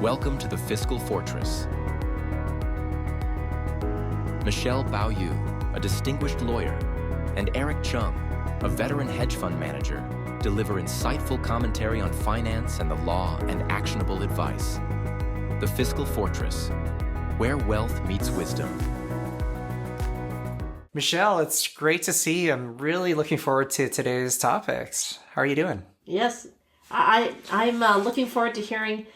Welcome to the Fiscal Fortress. Michelle.meiming, a distinguished lawyer, and Eric.chung, a veteran hedge fund manager, deliver insightful commentary on finance and the law and actionable advice. The Fiscal Fortress, where wealth meets wisdom. Michelle, it's great to see you. I'm really looking forward to today's topics. How are you doing? Yes, I'm looking forward to hearing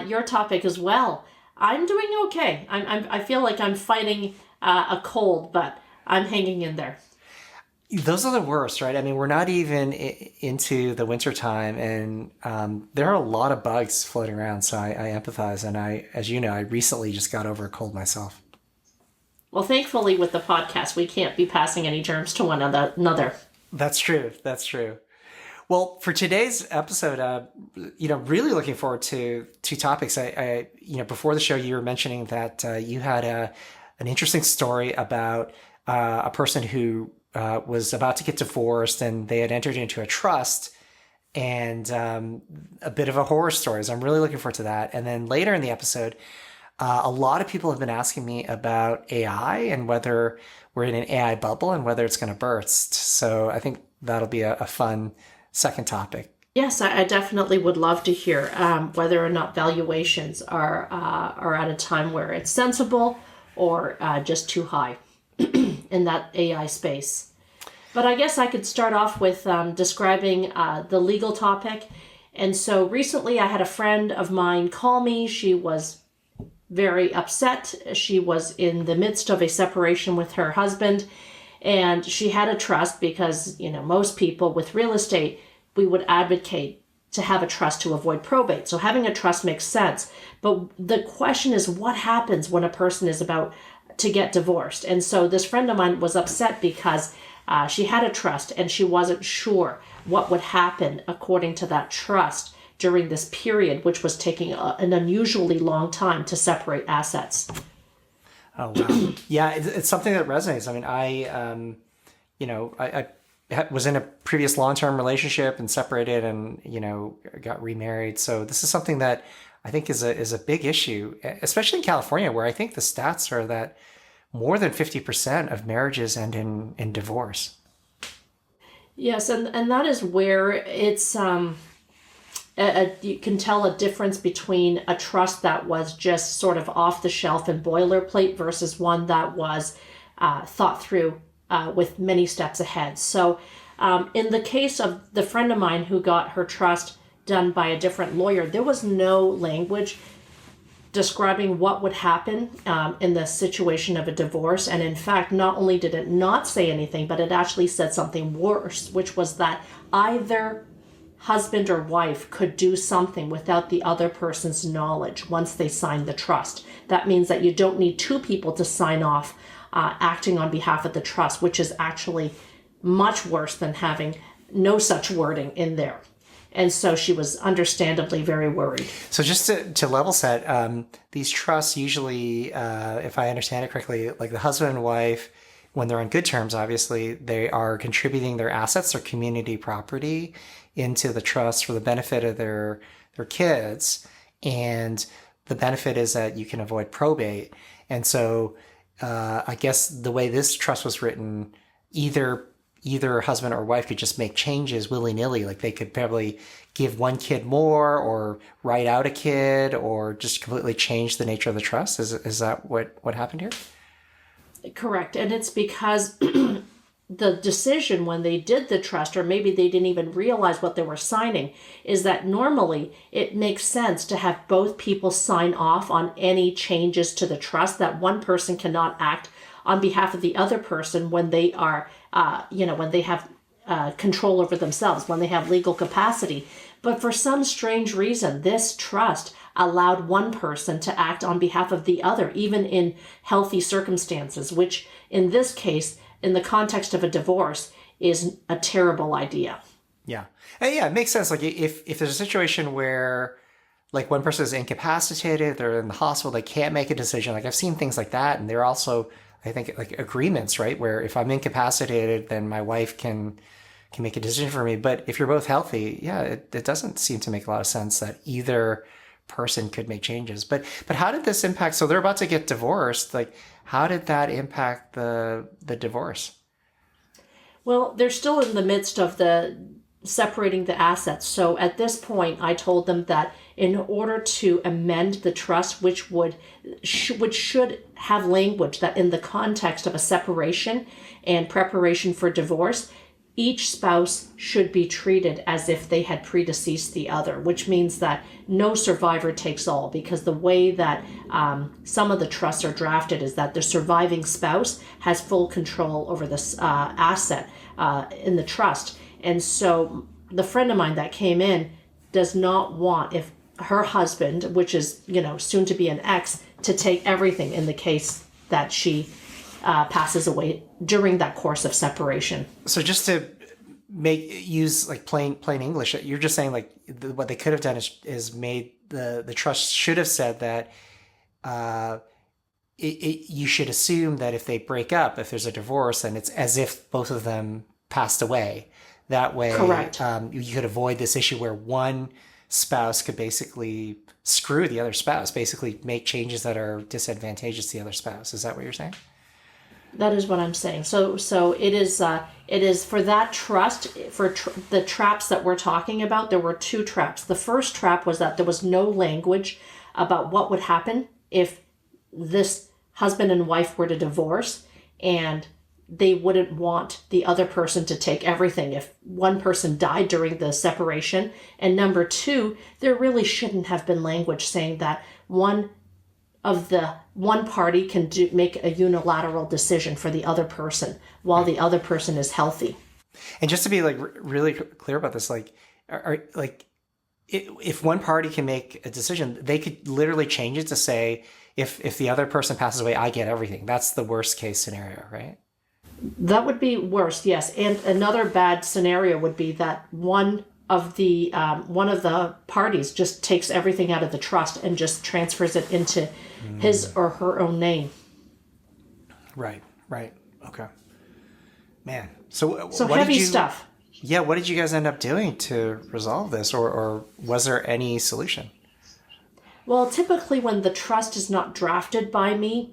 your topic as well. I'm doing okay. I feel like I'm fighting a cold, but I'm hanging in there. Those are the worst, right? I mean, we're not even into the winter time, and there are a lot of bugs floating around. So I empathize, and as you know, I recently just got over a cold myself. Well, thankfully, with the podcast, we can't be passing any germs to one another. That's true. That's true. Well, for today's episode, really looking forward to two topics. I before the show, you were mentioning that you had an interesting story about a person who was about to get divorced, and they had entered into a trust, and a bit of a horror story. So I'm really looking forward to that. And then later in the episode, a lot of people have been asking me about AI and whether we're in an AI bubble and whether it's going to burst. So I think that'll be a fun second topic. Yes, I definitely would love to hear whether or not valuations are at a time where it's sensible or just too high in that AI space. But I guess I could start off with describing the legal topic. And so recently I had a friend of mine call me. She was very upset. She was in the midst of a separation with her husband, and she had a trust because, most people with real estate, we would advocate to have a trust to avoid probate. So having a trust makes sense. But the question is, what happens when a person is about to get divorced? And so this friend of mine was upset because she had a trust and she wasn't sure what would happen according to that trust during this period, which was taking an unusually long time to separate assets. Oh, wow. Yeah, it's something that resonates. I mean, I was in a previous long-term relationship and separated and, got remarried. So this is something that I think is a big issue, especially in California, where I think the stats are that more than 50% of marriages end in divorce. Yes, and that is where it's you can tell a difference between a trust that was just sort of off the shelf and boilerplate versus one that was thought through with many steps ahead. So in the case of the friend of mine who got her trust done by a different lawyer, there was no language describing what would happen in the situation of a divorce. And in fact, not only did it not say anything, but it actually said something worse, which was that either husband or wife could do something without the other person's knowledge once they sign the trust. That means that you don't need two people to sign off acting on behalf of the trust, which is actually much worse than having no such wording in there. And so she was understandably very worried. So just to level set, these trusts usually, if I understand it correctly, like the husband and wife, when they're on good terms, obviously, they are contributing their assets, their community property into the trust for the benefit of their kids. And the benefit is that you can avoid probate. And so I guess the way this trust was written, either husband or wife could just make changes willy-nilly. Like they could probably give one kid more or write out a kid or just completely change the nature of the trust. Is that what happened here? Correct. And it's because the decision when they did the trust, or maybe they didn't even realize what they were signing, is that normally it makes sense to have both people sign off on any changes to the trust, that one person cannot act on behalf of the other person when they are, when they have control over themselves, when they have legal capacity. But for some strange reason, this trust allowed one person to act on behalf of the other, even in healthy circumstances, which in this case, in the context of a divorce, is a terrible idea. Yeah. And yeah, it makes sense. Like if there's a situation where like one person is incapacitated, they're in the hospital, they can't make a decision. Like I've seen things like that. And they're also, I think, like agreements, right? Where if I'm incapacitated, then my wife can make a decision for me. But if you're both healthy, yeah, it doesn't seem to make a lot of sense that either person could make changes. But how did this impact? So they're about to get divorced. Like, how did that impact the divorce? Well, they're still in the midst of the separating the assets. So at this point, I told them that in order to amend the trust, which should have language that in the context of a separation and preparation for divorce, each spouse should be treated as if they had predeceased the other, which means that no survivor takes all, because the way that some of the trusts are drafted is that the surviving spouse has full control over this asset in the trust. And so the friend of mine that came in does not want if her husband, which is, soon to be an ex, to take everything in the case that she passes away during that course of separation. So just to use like plain English, you're just saying like what they could have done is made the trust should have said that you should assume that if they break up, if there's a divorce, then it's as if both of them passed away. That way, correct. You could avoid this issue where one spouse could basically screw the other spouse, basically make changes that are disadvantageous to the other spouse. Is that what you're saying? That is what I'm saying. So it is for that trust, for the traps that we're talking about. There were two traps. The first trap was that there was no language about what would happen if this husband and wife were to divorce, and they wouldn't want the other person to take everything if one person died during the separation. And number two, there really shouldn't have been language saying that one party can make a unilateral decision for the other person while the other person is healthy. And just to be like really clear about this, if one party can make a decision, they could literally change it to say, if the other person passes away, I get everything. That's the worst case scenario, right? That would be worse, yes. And another bad scenario would be that one of the parties just takes everything out of the trust and just transfers it into his or her own name. Right. Okay. Man. So what heavy stuff. Yeah, what did you guys end up doing to resolve this, or was there any solution? Well, typically when the trust is not drafted by me,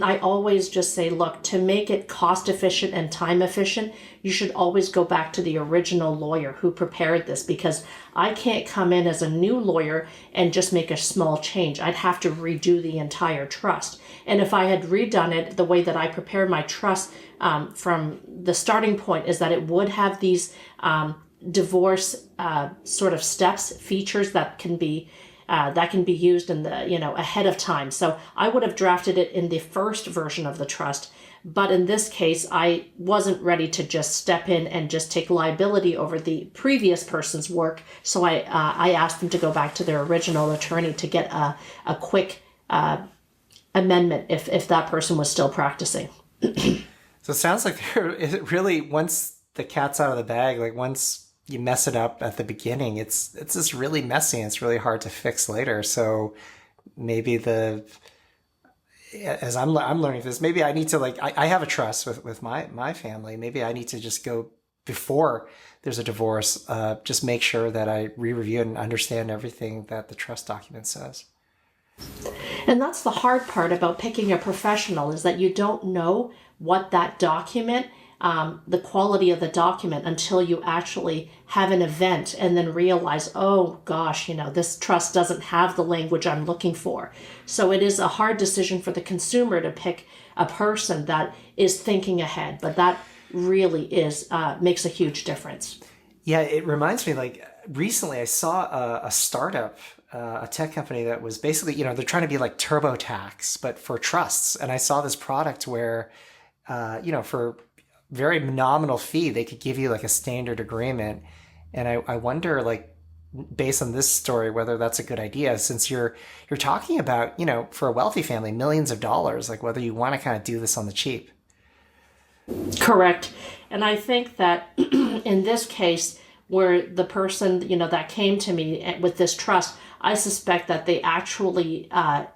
I always just say, look, to make it cost efficient and time efficient, you should always go back to the original lawyer who prepared this, because I can't come in as a new lawyer and just make a small change. I'd have to redo the entire trust. And if I had redone it the way that I prepared my trust from the starting point, is that it would have these divorce sort of steps, features that can be used in the, ahead of time. So I would have drafted it in the first version of the trust. But in this case, I wasn't ready to just step in and just take liability over the previous person's work. So I asked them to go back to their original attorney to get a quick amendment if that person was still practicing. So it sounds like really, once the cat's out of the bag, like once you mess it up at the beginning, it's just really messy and it's really hard to fix later. So maybe as I'm learning this, maybe I need to I have a trust with my family. Maybe I need to just go before there's a divorce, just make sure that I re-review and understand everything that the trust document says. And that's the hard part about picking a professional, is that you don't know what that document, the quality of the document, until you actually have an event and then realize, oh gosh, this trust doesn't have the language I'm looking for. So it is a hard decision for the consumer to pick a person that is thinking ahead, but that really makes a huge difference. Yeah, it reminds me, recently I saw a startup, a tech company that was basically, they're trying to be like TurboTax, but for trusts. And I saw this product where, for very nominal fee, they could give you like a standard agreement. And I wonder, based on this story, whether that's a good idea, since you're talking about, for a wealthy family, millions of dollars, whether you want to kind of do this on the cheap. Correct. And I think that in this case, where the person, that came to me with this trust, I suspect that they actually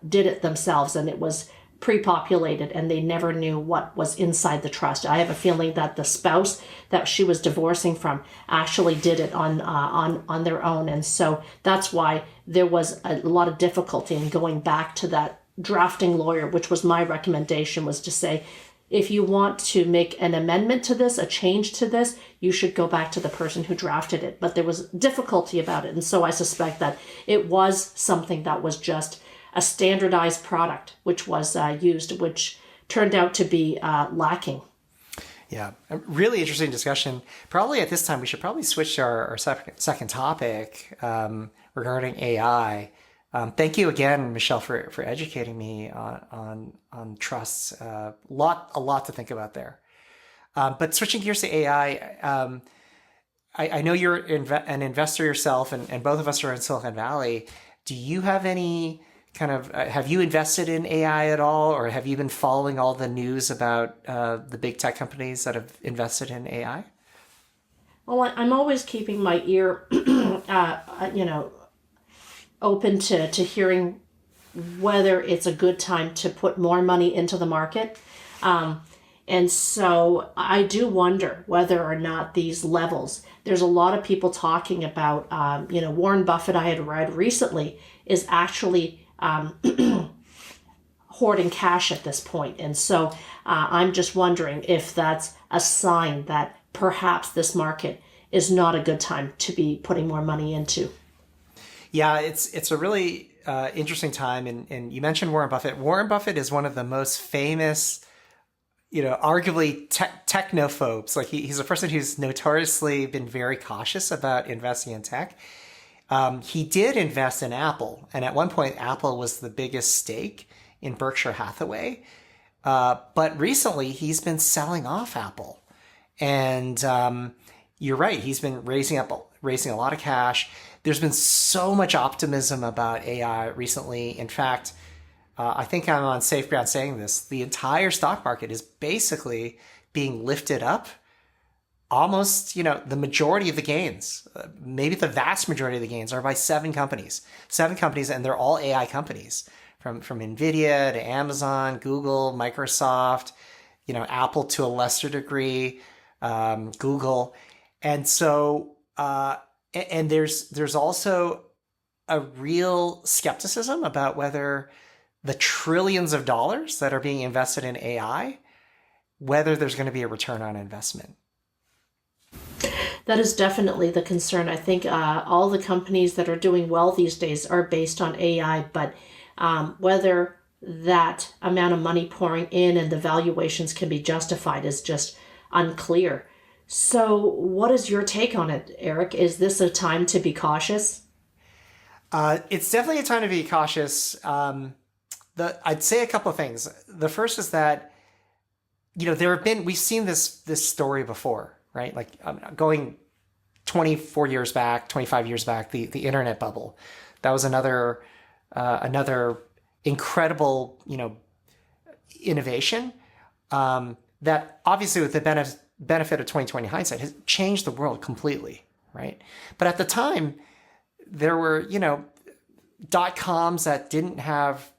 did it themselves, and it was pre-populated and they never knew what was inside the trust. I have a feeling that the spouse that she was divorcing from actually did it on their own, and so that's why there was a lot of difficulty in going back to that drafting lawyer, which was my recommendation, was to say, if you want to make an amendment to this, a change to this, you should go back to the person who drafted it. But there was difficulty about it, and so I suspect that it was something that was just a standardized product which was used, which turned out to be lacking. Yeah, a really interesting discussion. Probably at this time, we should probably switch to our second topic regarding AI. Thank you again, Michelle, for educating me on trusts. A lot to think about there. But switching gears to AI, I know you're an investor yourself, and both of us are in Silicon Valley. Do you have any kind of, have you invested in AI at all, or have you been following all the news about the big tech companies that have invested in AI? Well, I'm always keeping my ear, open to hearing whether it's a good time to put more money into the market. And so I do wonder whether or not these levels, there's a lot of people talking about, Warren Buffett, I had read recently, is actually hoarding cash at this point. And so I'm just wondering if that's a sign that perhaps this market is not a good time to be putting more money into. Yeah, it's a really interesting time. And you mentioned Warren Buffett. Warren Buffett is one of the most famous, arguably technophobes. Like he's a person who's notoriously been very cautious about investing in tech. He did invest in Apple. And at one point, Apple was the biggest stake in Berkshire Hathaway. But recently, he's been selling off Apple. And you're right. He's been raising a lot of cash. There's been so much optimism about AI recently. In fact, I think I'm on safe ground saying this. The entire stock market is basically being lifted up. Almost, the majority of the gains, maybe the vast majority of the gains, are by seven companies, and they're all AI companies, from NVIDIA to Amazon, Google, Microsoft, Apple to a lesser degree, Google. And so, and there's also a real skepticism about whether the trillions of dollars that are being invested in AI, whether there's going to be a return on investment. That is definitely the concern. I think all the companies that are doing well these days are based on AI, but whether that amount of money pouring in and the valuations can be justified is just unclear. So what is your take on it, Eric? Is this a time to be cautious? It's definitely a time to be cautious. I'd say a couple of things. The first is that, we've seen this story before, right? Like going 24 years back, 25 years back, the internet bubble. That was another incredible, innovation that obviously, with the benefit of 2020 hindsight, has changed the world completely, right? But at the time, there were, .coms that didn't have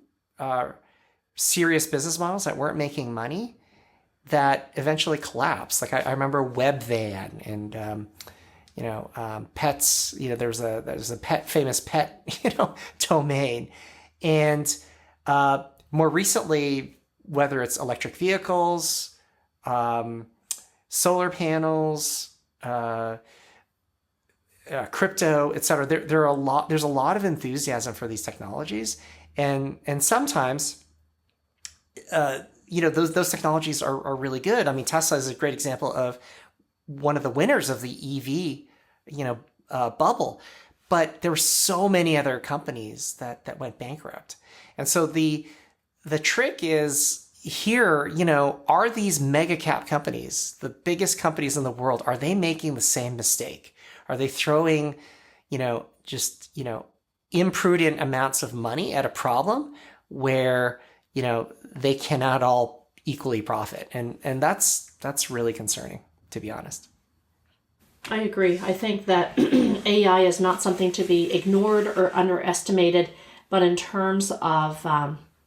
serious business models, that weren't making money, that eventually collapsed. Like I remember Webvan and pets. There's a famous pet domain, and more recently, whether it's electric vehicles, solar panels, crypto, etc. There's a lot of enthusiasm for these technologies, and sometimes those technologies are really good. I mean, Tesla is a great example of one of the winners of the EV bubble, but there were so many other companies that went bankrupt. And so the trick is here, are these mega cap companies, the biggest companies in the world, are they making the same mistake? Are they throwing, imprudent amounts of money at a problem where, they cannot all equally profit? And that's really concerning, to be honest. I agree. I think that AI is not something to be ignored or underestimated, but in terms of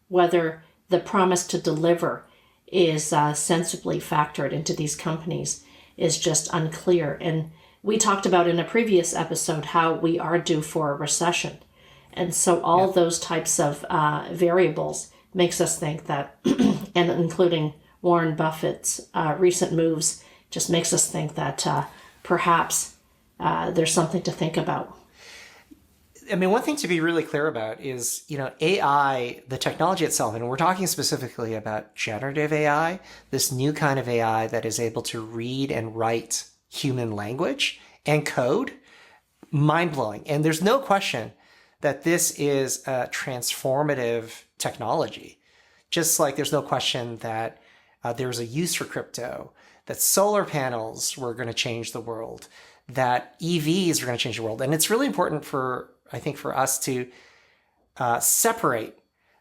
whether the promise to deliver is sensibly factored into these companies is just unclear. And we talked about in a previous episode how we are due for a recession. And so all those types of variables makes us think that, and including Warren Buffett's recent moves, just makes us think that perhaps there's something to think about. I mean, one thing to be really clear about is, AI, the technology itself, and we're talking specifically about generative AI, this new kind of AI that is able to read and write human language and code, mind-blowing. And there's no question that this is a transformative technology. Just like there's no question that there's a use for crypto, that solar panels were going to change the world, that EVs are going to change the world. And it's really important I think for us to separate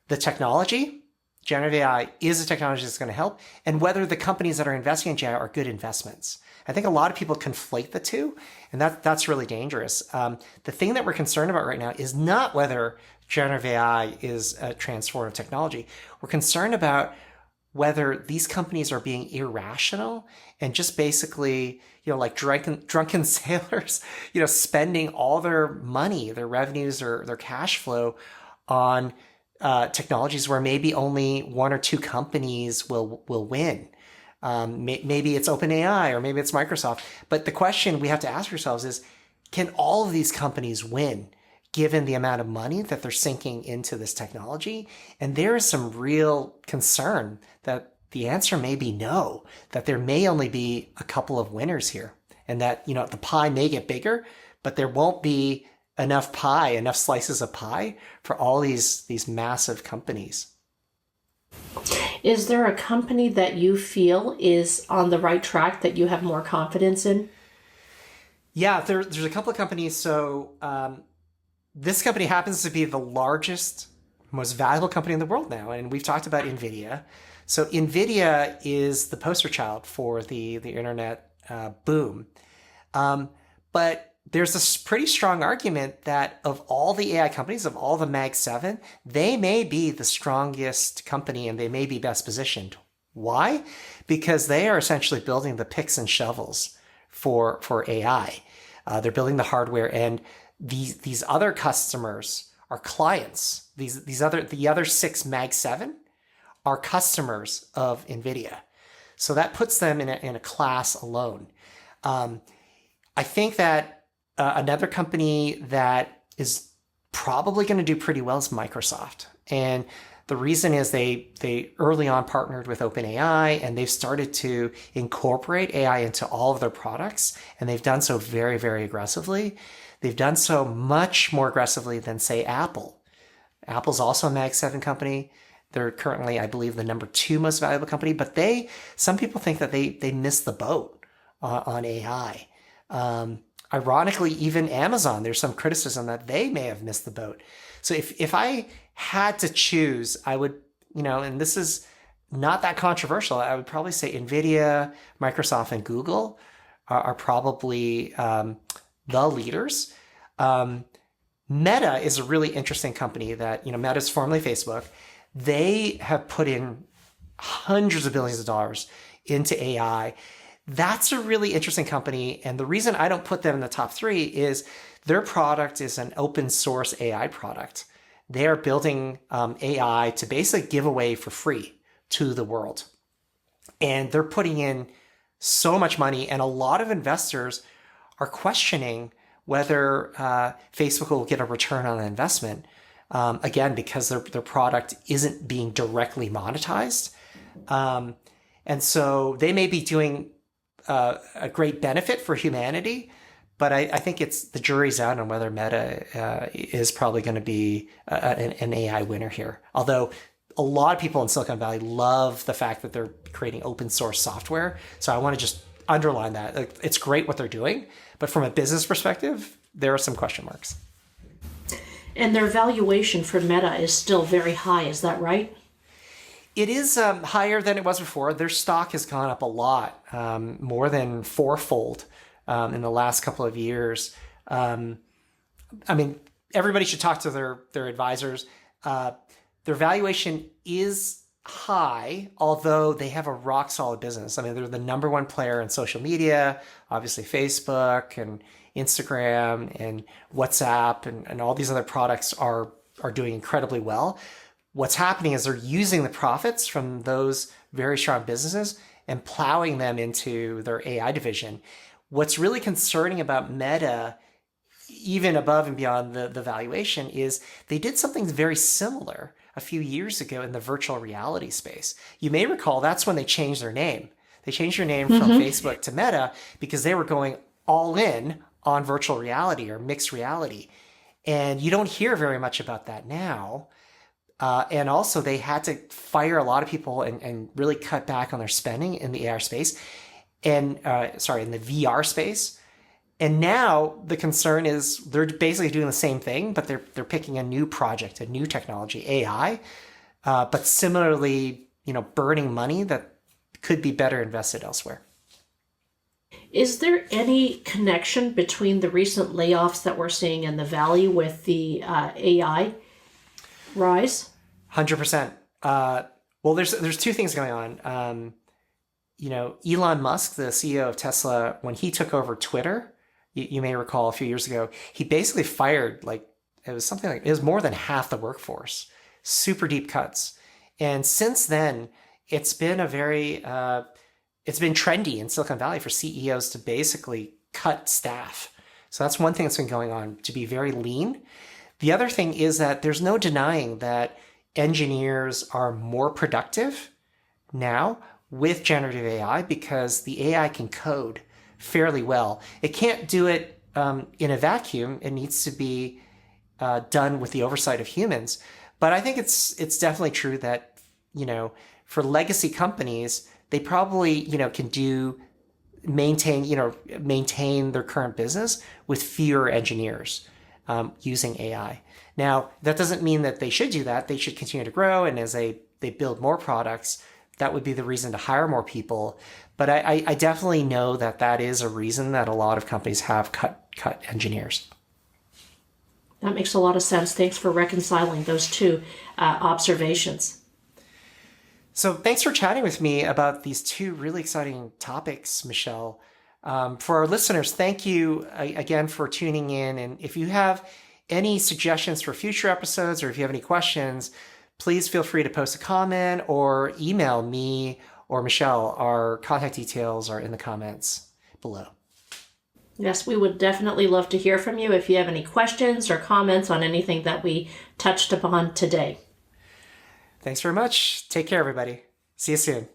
the technology. Generative AI is a technology that's going to help, and whether the companies that are investing in AI are good investments. I think a lot of people conflate the two, and that's really dangerous. The thing that we're concerned about right now is not whether generative AI is a transformative technology. We're concerned about whether these companies are being irrational and just basically, like drunken sailors, spending all their money, their revenues, or their cash flow on technologies where maybe only one or two companies will win. Maybe it's OpenAI or maybe it's Microsoft. But the question we have to ask ourselves is, can all of these companies win given the amount of money that they're sinking into this technology? And there is some real concern that the answer may be no, that there may only be a couple of winners here, and that, the pie may get bigger, but there won't be enough slices of pie for all these massive companies. Is there a company that you feel is on the right track that you have more confidence in? Yeah, there's a couple of companies. So this company happens to be the largest, most valuable company in the world now. And we've talked about NVIDIA. So NVIDIA is the poster child for the internet boom. But there's this pretty strong argument that of all the AI companies, of all the Mag 7, they may be the strongest company and they may be best positioned. Why? Because they are essentially building the picks and shovels for AI. They're building the hardware, and these other customers are clients. The other 6 Mag 7 are customers of NVIDIA. So that puts them in a class alone. I think that another company that is probably going to do pretty well is Microsoft. And the reason is they early on partnered with OpenAI, and they've started to incorporate AI into all of their products. And they've done so very, very aggressively. They've done so much more aggressively than, say, Apple. Apple's also a Mag 7 company. They're currently, I believe, the number 2 most valuable company. But some people think that they missed the boat on AI. Ironically, even Amazon, there's some criticism that they may have missed the boat. So if I had to choose, I would, and this is not that controversial, I would probably say NVIDIA, Microsoft, and Google are probably the leaders. Meta is a really interesting company that, Meta is formerly Facebook. They have put in hundreds of billions of dollars into AI. That's a really interesting company. And the reason I don't put them in the top 3 is their product is an open source AI product. They are building AI to basically give away for free to the world. And they're putting in so much money, and a lot of investors are questioning whether Facebook will get a return on the investment, again, because their product isn't being directly monetized. And so they may be doing a great benefit for humanity, but I think the jury's out on whether Meta is probably going to be an AI winner here. Although a lot of people in Silicon Valley love the fact that they're creating open source software. So I want to just underline that. It's great what they're doing, but from a business perspective, there are some question marks. And their valuation for Meta is still very high, is that right? It is higher than it was before. Their stock has gone up a lot, more than 4-fold in the last couple of years. Everybody should talk to their advisors. Their valuation is high, although they have a rock solid business. I mean, they're the number one player in social media, obviously Facebook and Instagram and WhatsApp and all these other products are doing incredibly well. What's happening is they're using the profits from those very strong businesses and plowing them into their AI division. What's really concerning about Meta, even above and beyond the valuation, is they did something very similar a few years ago in the virtual reality space. You may recall that's when they changed their name. They changed their name from Facebook to Meta because they were going all in on virtual reality or mixed reality. And you don't hear very much about that now. And also they had to fire a lot of people and really cut back on their spending in the AR space and, in the VR space. And now the concern is they're basically doing the same thing, but they're picking a new project, a new technology, AI, but similarly, burning money that could be better invested elsewhere. Is there any connection between the recent layoffs that we're seeing and the value with the AI rise? 100%. Well, there's two things going on. Elon Musk, the CEO of Tesla, when he took over Twitter, you may recall a few years ago, he basically fired it was more than half the workforce, super deep cuts. And since then, it's been it's been trendy in Silicon Valley for CEOs to basically cut staff. So that's one thing that's been going on, to be very lean. The other thing is that there's no denying that engineers are more productive now with generative AI because the AI can code fairly well. It can't do it in a vacuum. It needs to be done with the oversight of humans. But I think it's definitely true that, for legacy companies, they probably, can maintain their current business with fewer engineers using AI. Now, that doesn't mean that they should do that. They should continue to grow. And as they build more products, that would be the reason to hire more people. But I definitely know that is a reason that a lot of companies have cut engineers. That makes a lot of sense. Thanks for reconciling those two observations. So thanks for chatting with me about these two really exciting topics, Michelle. For our listeners, thank you again for tuning in. And if you have any suggestions for future episodes or if you have any questions, please feel free to post a comment or email me or Michelle. Our contact details are in the comments below. Yes, we would definitely love to hear from you if you have any questions or comments on anything that we touched upon today. Thanks very much. Take care, everybody. See you soon.